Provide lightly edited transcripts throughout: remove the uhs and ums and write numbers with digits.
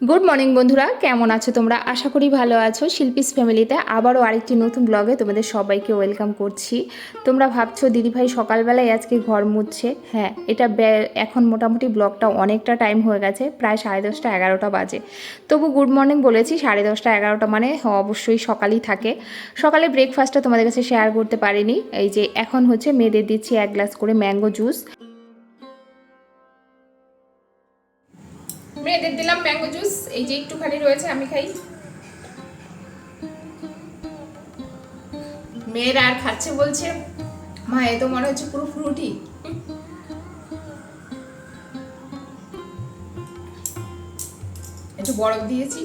Good morning বন্ধুরা, কেমন আছো তোমরা? আশা করি ভালো আছো। শিল্পীস ফ্যামিলিতে আবারও আরেকটি নতুন ব্লগে তোমাদের সবাইকে ওয়েলকাম করছি। তোমরা ভাবছো দিদিভাই সকালবেলায় আজকে ঘর মুছছে। হ্যাঁ, এটা এখন মোটামুটি ব্লগটা অনেকটা টাইম হয়ে গেছে, প্রায় 10:30 11টা বাজে। তবু গুড মর্নিং বলেছি, 10:30 11টা মানে অবশ্যই সকালই থাকে। সকালে ব্রেকফাস্টটা তোমাদের কাছে শেয়ার করতে পারিনি। এই যে এখন হচ্ছে মেয়েদের দিচ্ছি 1 গ্লাস করে ম্যাঙ্গো জুস। মেয়েদের দিলাম ম্যাঙ্গো জুস, এই যে একটুখানি রয়েছে, আমি খাই। মেয়েরা আর খাচ্ছে, বলছে মা এ তো মনে হচ্ছে পুরো ফ্রুটি। একটু বরফ দিয়েছি।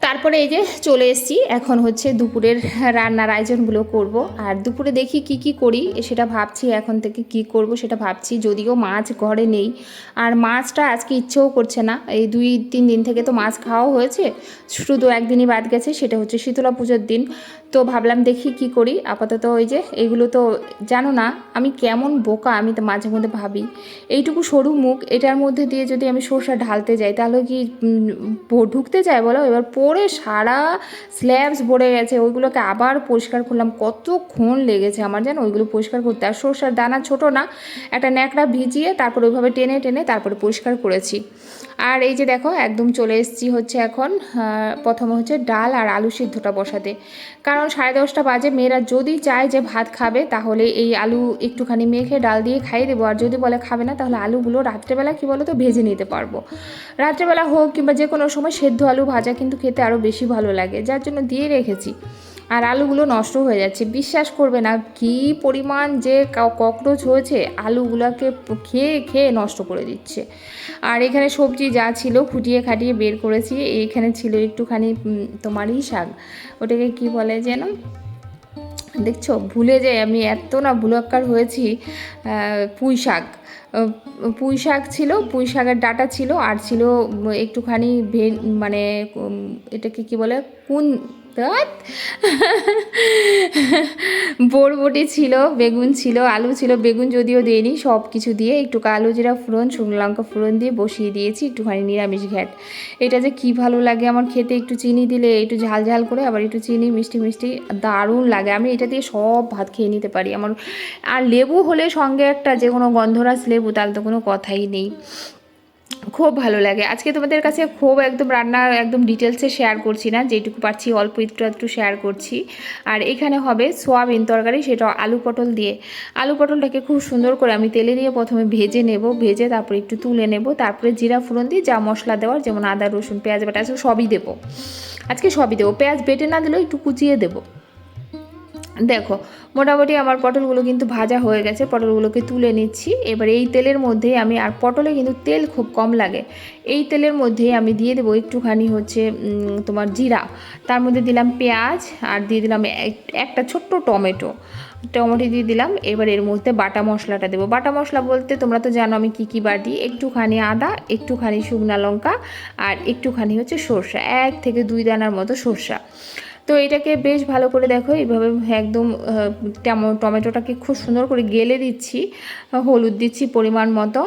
তারপরে এই যে চলে এসেছি, এখন হচ্ছে দুপুরের রান্নার আয়োজনগুলো করব। আর দুপুরে দেখি কি কি করি সেটা ভাবছি, এখন থেকে কি করব সেটা ভাবছি। যদিও মাছ ঘরে নেই, আর মাছটা আজকে ইচ্ছেও করছে না। এই 2-3 দিন থেকে তো মাছ খাওয়া হয়েছে, শুধু একদিনই বাদ গেছে, সেটা হচ্ছে শীতলা পুজোর দিন। তো ভাবলাম দেখি কি করি। আপাতত ওই যে এইগুলো তো জানো না আমি কেমন বোকা, আমি তো মাঝে মধ্যে ভাবি এইটুকু সরু মুখ, এটার মধ্যে দিয়ে যদি আমি সরষা ঢালতে যাই তাহলে কি ঢুকতে যায় বলো? এবার পরে সারা স্ল্যাবস ভরে গেছে, ওইগুলোকে আবার পরিষ্কার করলাম। কতক্ষণ লেগেছে আমার যেন ওইগুলো পরিষ্কার করতে। আর সরষার দানা ছোট না, একটা ন্যাকড়া ভিজিয়ে তারপর ওইভাবে টেনে টেনে তারপরে পরিষ্কার করেছি। আর এই যে দেখো একদম চলে এসেছি হচ্ছে এখন প্রথমে হচ্ছে ডাল আর আলু সিদ্ধটা বসাতে। কারণ 10:30 বাজে, মেয়েরা যদি চায় যে ভাত খাবে তাহলে এই আলু একটুখানি মেখে ডাল দিয়ে খাইয়ে দেবো। আর যদি বলে খাবে না তাহলে আলুগুলো রাত্রেবেলা কী বলো তো ভেজে নিতে পারবো। রাত্রেবেলা হোক কিংবা যে কোনো সময় সেদ্ধ আলু ভাজা কিন্তু খেতে আরও বেশি ভালো লাগে, যার জন্য দিয়ে রেখেছি। আর আলুগুলো নষ্ট হয়ে যাচ্ছে, বিশ্বাস করবে না কী পরিমাণ যে ককরোচ হয়েছে, আলুগুলোকে খেয়ে খেয়ে নষ্ট করে দিচ্ছে। আর এখানে সবজি যা ছিল ফুটিয়ে খাটিয়ে বের করেছি। এইখানে ছিল একটুখানি তোমারই শাক, ওটাকে কি বলে যেন, দেখছো ভুলে যাই আমি, এত না ভুলক্কার হয়েছি। পুঁই শাক, পুঁই শাক ছিল, পুঁই শাকের ডাঁটা ছিল, আর ছিল একটুখানি মানে এটাকে কি বলে কোন বরবটি ছিল, বেগুন ছিল, আলু ছিল, বেগুন যদিও দিইনি, সব কিছু দিয়ে একটু কালো জিরা ফোড়ন শুকনো লঙ্কা ফোড়ন দিয়ে বসিয়ে দিয়েছি একটুখানি নিরামিষ ঘ্যাট। এটা যে কি ভালো লাগে আমার খেতে, একটু চিনি দিলে একটু ঝাল ঝাল করে, আবার একটু চিনি মিষ্টি মিষ্টি, দারুণ লাগে। আমি এটা দিয়ে সব ভাত খেয়ে নিতে পারি আমার। আর লেবু হলে সঙ্গে একটা যে কোনো গন্ধরাজ লেবু, তাহলে তো কোনো কথাই নেই, খুব ভালো লাগে। আজকে তোমাদের কাছে খুব একদম রান্না একদম ডিটেলসে শেয়ার করছি না, যেটুকু পারছি অল্প একটু শেয়ার করছি। আর এখানে হবে সোয়াবিন তরকারি, সেটা আলু পটল দিয়ে। আলু পটলটাকে খুব সুন্দর করে আমি তেলে দিয়ে প্রথমে ভেজে নেব, ভেজে তারপরে একটু তুলে নেব, তারপরে জিরা ফোড়ন দিয়ে যা মশলা দেওয়ার, যেমন আদা রসুন পেঁয়াজ বাটা আছে সবই দেবো। আজকে সবই দেবো, পেঁয়াজ বেটে না দিলেও একটু কুচিয়ে দেবো। দেখো মোটামুটি আমার পটলগুলো কিন্তু ভাজা হয়ে গেছে, পটলগুলোকে তুলে নিচ্ছি। এবার এই তেলের মধ্যে আমি, আর পটলে কিন্তু তেল খুব কম লাগে, এই তেলের মধ্যে আমি দিয়ে দেবো একটুখানি হচ্ছে তোমার জিরা, তার মধ্যে দিলাম পেঁয়াজ, আর দিয়ে দিলাম একটা ছোট্ট টমেটো দিয়ে দিলাম। এবার এর মধ্যে বাটা মশলাটা দেবো। বাটা মশলা বলতে তোমরা তো জানো আমি কী বাটি, একটুখানি আদা, একটুখানি শুকনা লঙ্কা, আর একটুখানি হচ্ছে সর্ষা, 1 থেকে 2 দানার মতো সর্ষা। তো এটাকে বেশ ভালো করে দেখো এইভাবে একদম টমেটোটাকে খুব সুন্দর করে গেলে দিচ্ছি, হলুদ দিচ্ছি পরিমাণ মতো।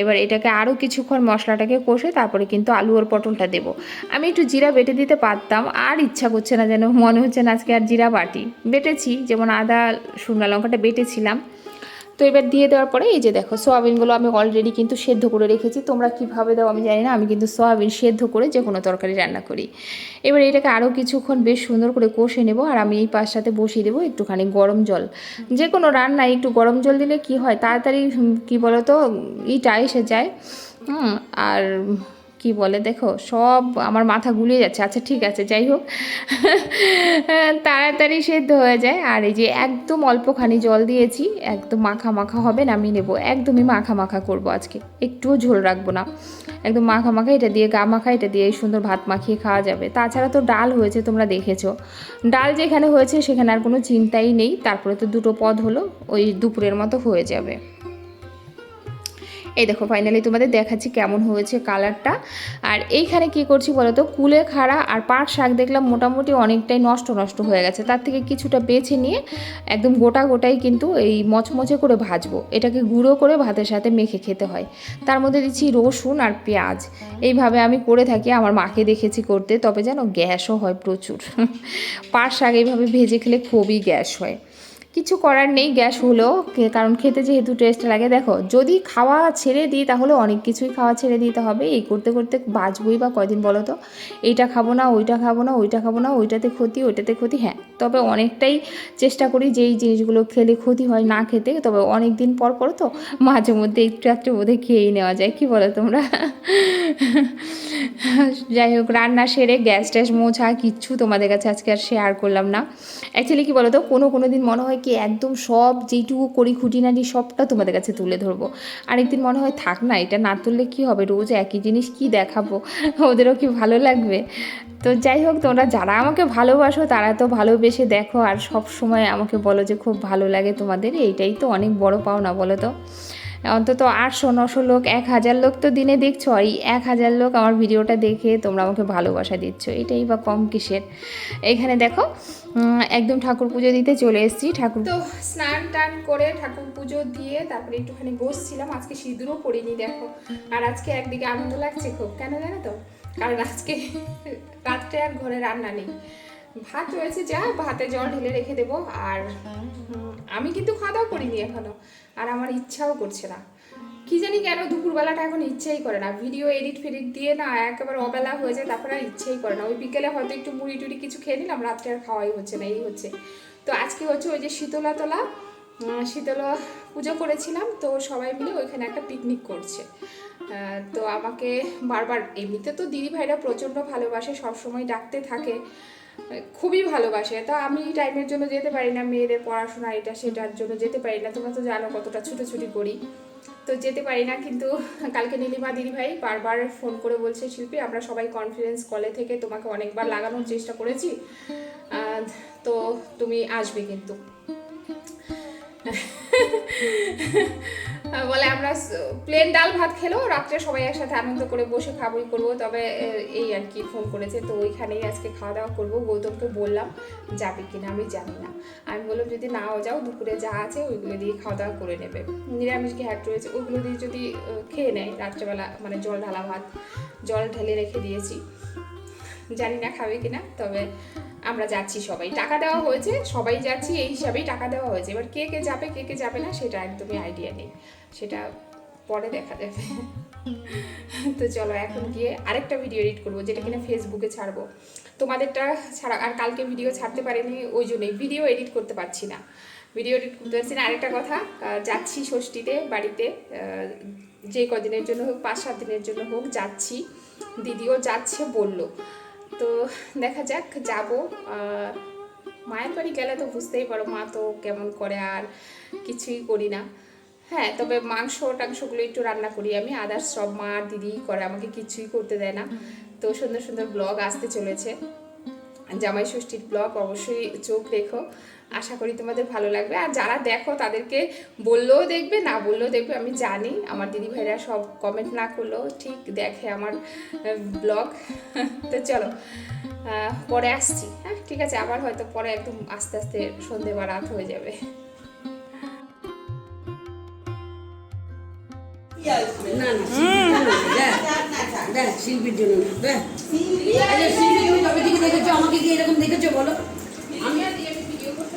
এবার এটাকে আরও কিছুক্ষণ মশলাটাকে কষে তারপরে কিন্তু আলু আর পটলটা দেবো। আমি একটু জিরা বেটে দিতে পারতাম, আর ইচ্ছা করছে না, যেন মনে হচ্ছে না আজকে আর জিরা বাটি। বেটেছি, যেমন আদা শুকনো লঙ্কাটা বেটেছিলাম। তো এবার দিয়ে দেওয়ার পরে এই যে দেখো সয়াবিনগুলো আমি অলরেডি কিন্তু সেদ্ধ করে রেখেছি। তোমরা কীভাবে দাও আমি জানি না, আমি কিন্তু সয়াবিন সেদ্ধ করে যে কোনো তরকারি রান্না করি। এবার এটাকে আরও কিছুক্ষণ বেশ সুন্দর করে কষে নেব। আর আমি এই পাশটাতে বসিয়ে দেবো একটুখানি গরম জল। যে কোনো রান্নায় একটু গরম জল দিলে কি হয়, তাড়াতাড়ি কী বলো তো ইটা এসে যায়। আর কি বলে দেখো সব আমার মাথা গুলিয়ে যাচ্ছে। আচ্ছা ঠিক আছে, যাই হোক, তাড়াতাড়ি সেদ্ধ হয়ে যায়। আর এই যে একদম অল্পখানি জল দিয়েছি, একদম মাখা মাখা হবে, নামিয়ে নেবো। একদমই মাখা মাখা করবো আজকে, একটুও ঝোল রাখবো না, একদম মাখা মাখা। এটা দিয়ে গা মাখা, এটা দিয়ে সুন্দর ভাত মাখিয়ে খাওয়া যাবে। তাছাড়া তো ডাল হয়েছে, তোমরা দেখেছো, ডাল যেখানে হয়েছে সেখানে আর কোনো চিন্তাই নেই। তারপরে তো দুটো পদ হলো, ওই দুপুরের মতো হয়ে যাবে। এই দেখো ফাইনালি তোমাদের দেখাচ্ছি কেমন হয়েছে কালারটা। আর এইখানে কি করছি বলো তো, কুলেখাড়া আর পাট শাক দেখলাম মোটামুটি অনেকটাই নষ্ট নষ্ট হয়ে গেছে, তার থেকে কিছুটা বেছে নিয়ে একদম গোটা গোটাই কিন্তু এই মচমচে করে ভাজবো। এটাকে গুঁড়ো করে ভাতের সাথে মেখে খেতে হয়। তার মধ্যে দিচ্ছি রসুন আর পেঁয়াজ। এইভাবে আমি করে থাকি, আমার মাকে দেখেছি করতে, তবে যেন গ্যাসও হয় প্রচুর। পাট শাক এইভাবে ভেজে খেলে খুবই গ্যাস হয়। কিছু করার নেই, গ্যাস হলো, কারণ খেতে যেহেতু টেস্ট লাগে। দেখো যদি খাওয়া ছেড়ে দিই তাহলে অনেক কিছুই খাওয়া ছেড়ে দিতে হবে, এই করতে করতে বাঁচবই বা কয়দিন বলো তো। এইটা খাবো না, ওইটা খাবো না, ওইটা খাবো না, ওইটাতে ক্ষতি, ওইটাতে ক্ষতি। হ্যাঁ, তবে অনেকটাই চেষ্টা করি যে এই জিনিসগুলো খেলে ক্ষতি হয় না খেতে, তবে অনেক দিন পর পর তো মাঝে মধ্যে একটু একটু বোধহয় খেয়েই নেওয়া যায়, কি বলো তোমরা? যাই হোক, রান্না সেরে গ্যাস ট্যাস মোছা কিচ্ছু তোমাদের কাছে আজকে আর শেয়ার করলাম না। অ্যাকচুয়ালি কী বলো তো, কোনো দিন মনে হয় কি একদম সব যেইটুকু করি খুঁটিনাটি সবটা তোমাদের কাছে তুলে ধরবো। আরেকদিন মনে হয় থাক না, এটা না তুললে কী হবে, রোজ একই জিনিস কি দেখাবো, ওদেরও কি ভালো লাগবে? তো যাই হোক, তোমরা যারা আমাকে ভালোবাসো তারা তো ভালোবেসে দেখো, আর সব সময় আমাকে বলো যে খুব ভালো লাগে তোমাদের, এইটাই তো অনেক বড় পাওনা বলো তো। অন্তত 800-900 লোক, 1000 লোক তো দিনে দেখছো, আর এই 1000 লোক আমার ভিডিওটা দেখে তোমরা আমাকে ভালোবাসা দিচ্ছ, এটাই বা কম কিসের। এখানে দেখো একদম ঠাকুর পুজো দিতে চলে এসেছি। ঠাকুর তো স্নান টান করে ঠাকুর পুজো দিয়ে তারপরে একটুখানি বসছিলাম। আজকে সিঁদুরও পড়িনি দেখো। আর আজকে একদিকে আনন্দ লাগছে খুব, কেন জানো তো, কারণ আজকে রাত্রে আর ঘরে রান্না নেই, ভাত রয়েছে, যা ভাতে জল ঢেলে রেখে দেবো। আর আমি কিন্তু খাওয়া দাওয়া করিনি এখনো, আর আমার ইচ্ছাও করছে না, কি জানি কেন দুপুরবেলাটা এখন ইচ্ছেই করে না, ভিডিও এডিট ফেডিট দিয়ে না একেবারে অবেলা হয়ে যায়, তারপরে আর ইচ্ছেই করে না। ওই বিকেলে হয়তো একটু মুড়ি টুড়ি কিছু খেয়ে নিলাম, রাত্রে আর খাওয়াই হচ্ছে না, এই হচ্ছে। তো আজকে হচ্ছে ওই যে শীতলা পুজো করেছিলাম, তো সবাই মিলে ওইখানে একটা পিকনিক করছে। তো আমাকে বারবার, এমনিতে তো দিদি ভাইরা প্রচণ্ড ভালোবাসে, সবসময় ডাকতে থাকে, খুবই ভালোবাসে। তা আমি টাইমের জন্য যেতে পারি না, মেয়েদের পড়াশোনা এটা সেটার জন্য যেতে পারি না, তোমরা তো জানো কতটা ছুটোছুটি করি, তো যেতে পারি না। কিন্তু কালকে নীলিমা দিদিভাই বারবার ফোন করে বলছে, শিল্পী আমরা সবাই কনফারেন্স কলে থেকে তোমাকে অনেকবার লাগানোর চেষ্টা করেছি, তো তুমি আসবে কিন্তু। বলে আমরা প্লেন ডাল ভাত খেলেও রাত্রে সবাই একসাথে আনন্দ করে বসে খাবই করবো, তবে এই আর কি ফোন করেছে, তো ওইখানেই আজকে খাওয়া দাওয়া করবো। গৌতমকে বললাম যাবে কিনা আমি জানি না, আমি বললাম যদি নাও যাও দুপুরে যা আছে ওইগুলো দিয়ে খাওয়া দাওয়া করে নেবে, নিরামিষ ঘ্যাট রয়েছে ওইগুলো দিয়ে যদি খেয়ে নেয় রাত্রেবেলা, মানে জল ঢালা ভাত জল ঢেলে রেখে দিয়েছি, জানি না খাবে কিনা। তবে আমরা যাচ্ছি, সবাই টাকা দেওয়া হয়েছে, সবাই যাচ্ছি এই হিসাবেই টাকা দেওয়া হয়েছে। এবার কে কে যাবে কে কে যাবে না সেটা একদমই আইডিয়া নেই, সেটা পরে দেখা যাবে। তো চলো এখন গিয়ে আরেকটা ভিডিও এডিট করবো, যেটা কিনা ফেসবুকে ছাড়বো, তোমাদেরটা ছাড়া। আর কালকে ভিডিও ছাড়তে পারিনি ওই জন্যই ভিডিও এডিট করতে পারছি না, আরেকটা কথা, যাচ্ছি ষষ্ঠীতে বাড়িতে, যে কদিনের জন্য হোক 5-7 দিনের জন্য হোক যাচ্ছি, দিদিও যাচ্ছে বললো, তো দেখা যাক যাব। মায়ের বাড়ি গেলে তো বুঝতেই পারো মা তো কেমন করে, আর কিছুই করি না। হ্যাঁ, তবে টাংশগুলো একটু রান্না করি আমি, আদার্স সব মা আর দিদিই করে, আমাকে কিছুই করতে দেয় না। তো সুন্দর সুন্দর ব্লগ আসতে চলেছে, জামাই ষষ্ঠীর ব্লগ, অবশ্যই চোখ রেখো, আশা করি তোমাদের ভালো লাগবে। আর যারা দেখো তাদেরকে বললেও দেখবে, না বললেও দেখবে, আমি জানি আমার দিদি ভাইরা সব কমেন্ট না করলেও ঠিক দেখে আমার ব্লগ। তো চলো পরে আসছি, হ্যাঁ ঠিক আছে, আবার হয়তো পরে একদম আস্তে আস্তে সন্ধে বা রাত হয়ে যাবে। শিল্পীর জন্য দেখেছো, আমাকে কি এরকম দেখেছো বলো? আমি ভিডিও করতে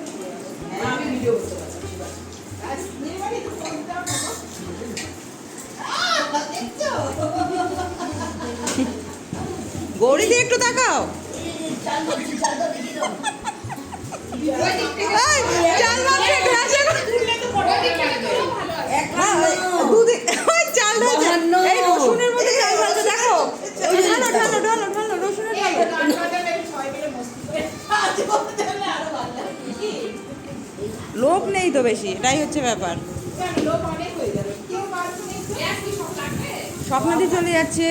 গৌরী দিয়ে একটু তাকাও, লোক নেই তো বেশি, এটাই হচ্ছে ব্যাপার। স্বপ্নাদি চলে যাচ্ছে,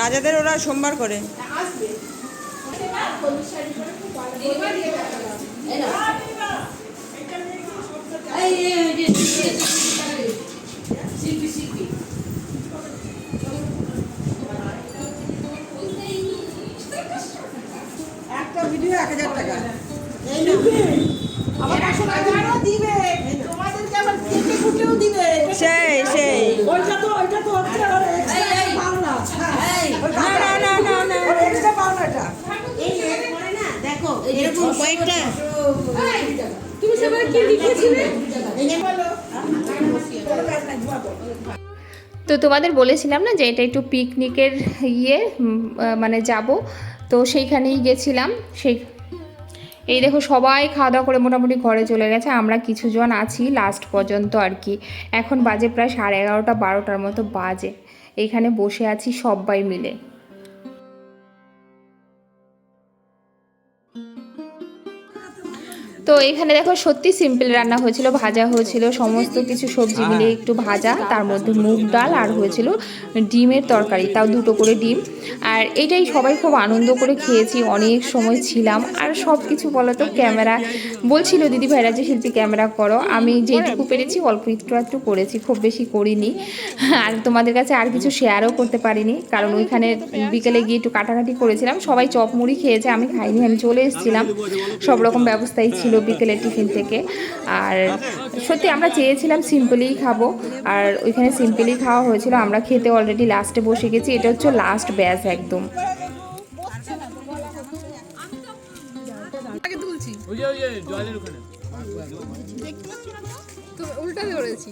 রাজাদের ওরা সোমবার করে। শিল্পী শিল্পী একটা ভিডিও 1000 টাকা। আবার 500 টাকা দিবে তোমাদেরকে আবার কেটে কুটেও দিবে সেই ওইটা তো হচ্ছে আর এক্সট্রা পাওনা না এক্সট্রা পাওনা এটা। এই পরে না দেখো এরকম কয়েকটা তুমি সবাই কি লিখেছিলে এই বলো তো তোমাদের বলেছিলাম না যে এটা একটু পিকনিকের মানে যাব, তো সেইখানেই গেছিলাম। এই দেখো সবাই খাওয়া দাওয়া করে মোটামুটি ঘরে চলে গেছে, আমরা কিছুজন আছি লাস্ট পর্যন্ত আর কি। এখন বাজে প্রায় 11:30 12টার মতো বাজে, এইখানে বসে আছি সবাই মিলে। তো এখানে দেখো সত্যি সিম্পল রান্না হয়েছিল, ভাজা হয়েছিল, সমস্ত কিছু সবজি মিলিয়ে একটু ভাজা, তার মধ্যে মুগ ডাল আর হয়েছিল ডিমের তরকারি, তাও 2টো করে ডিম। আর এটাই সবাই খুব আনন্দ করে খেয়েছি, অনেক সময় ছিলাম। আর সব কিছু বলো তো ক্যামেরা বলছিল দিদি ভাইরা যে শিল্পী ক্যামেরা করো, আমি যেটুকু পেরেছি অল্প একটু করেছি, খুব বেশি করিনি। আর তোমাদের কাছে আর কিছু শেয়ারও করতে পারিনি, কারণ ওইখানে বিকেলে গিয়ে একটু কাটাকাটি করেছিলাম। সবাই চপ মুড়ি খেয়েছে, আমি খাইনি, আমি চলে এসেছিলাম। সব রকম ব্যবস্থাই ছিল বিকেলের টিফিন থেকে। আর সত্যি আমরা চেয়েছিলাম সিম্পলেই খাবো, আর ওইখানে সিম্পলেই খাওয়া হয়েছিল। আমরা খেতে অলরেডি লাস্টে বসে গেছি, এটা হচ্ছে লাস্ট ব্যাচ একদম। ওই যে জলের ওখানে উল্টা ধরেছি।